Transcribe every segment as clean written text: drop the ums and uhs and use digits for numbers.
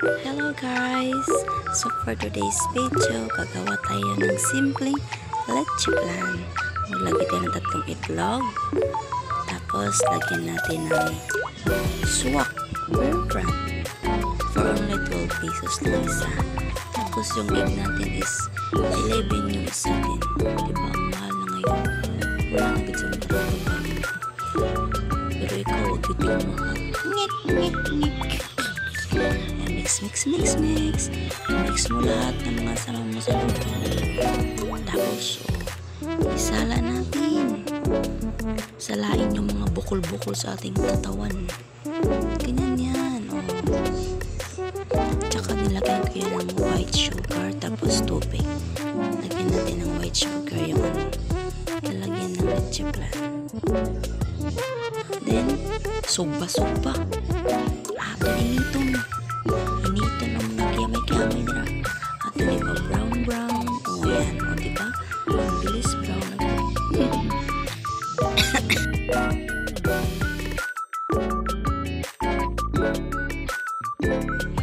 Hello guys! So for today's video, gagawa tayo ng simpleng leche plan. Maglagay tayo ng 3 itlog. Tapos lagyan natin ng swak bear brand for only 12 pesos lang isa. Tapos yung egg natin is 11 yung isa din. Diba ang mahal na ngayon? Wala na gito yung marami. Pero ikaw, wag ito yung mahal. Mix. Mix mo lahat ng mga sama mo sa luto. Tapos, isala natin. Salain yung mga bukol-bukol sa ating katawan. Ganyan yan. Tsaka nilagyan ko yan ng white sugar tapos tubig. Lagyan natin ng white sugar yung lalagyan ng leche plan. Then, sugba. Initong ng mga kiyamay na at diba brown yan, diba ang bilis brown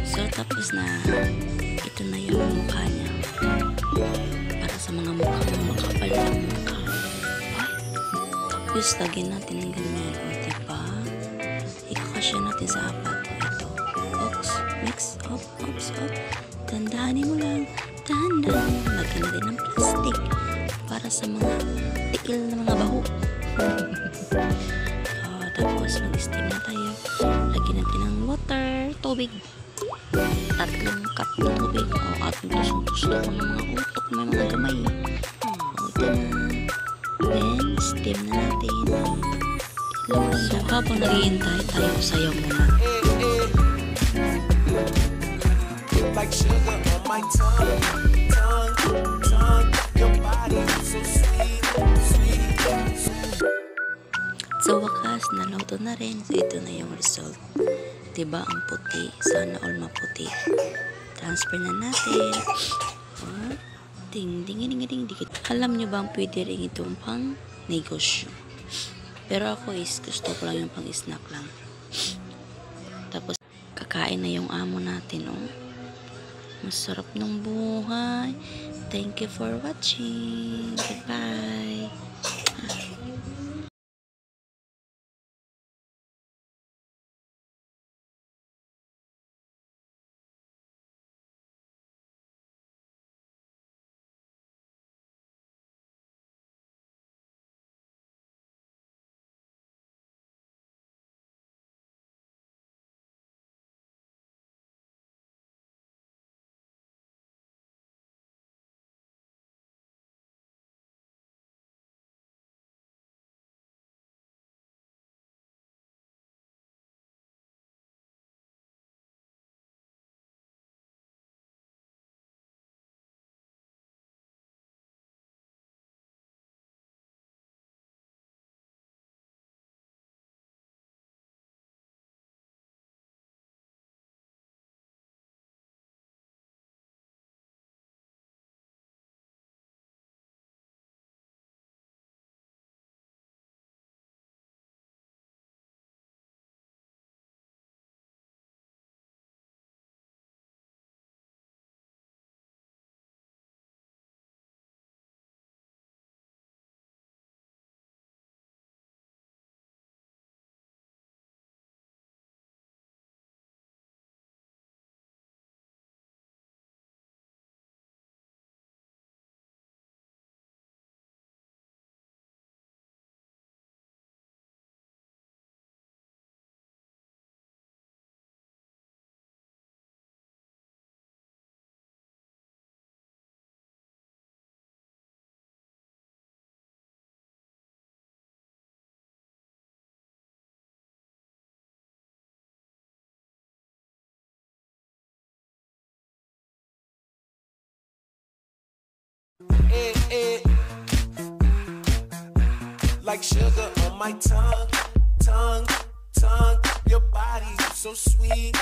so tapos na ito na yung mukha niya para sa mga mukhang makapal ng mukha. Tapos lagyan natin ng ganyan, diba ikakasya natin sa apat. Mix up. Dandahanin mo lang. Lagyan natin ng plastic para sa mga tiil na mga baho. Tapos mag-steam na tayo. Lagyan natin ng water, tubig. 3 cup na tubig. At tusok ng mga utok, may mga gamay. Ito na. Then, steam na natin. So, habang naghihintay tayo, sayaw muna. Like sugar on my tongue, your body so sweet. Sa wakas, naluto na rin. So, ito na yung result. Diba ang puti? Sana all maputi. Transfer na natin. Ding. Alam nyo ba ang pwede rin itong pang negosyo? Pero ako gusto ko lang yung pang snack lang. Tapos, kakain na yung amo natin, Masarap ng buhay. Thank you for watching. Goodbye. Like sugar on my tongue, your body so sweet.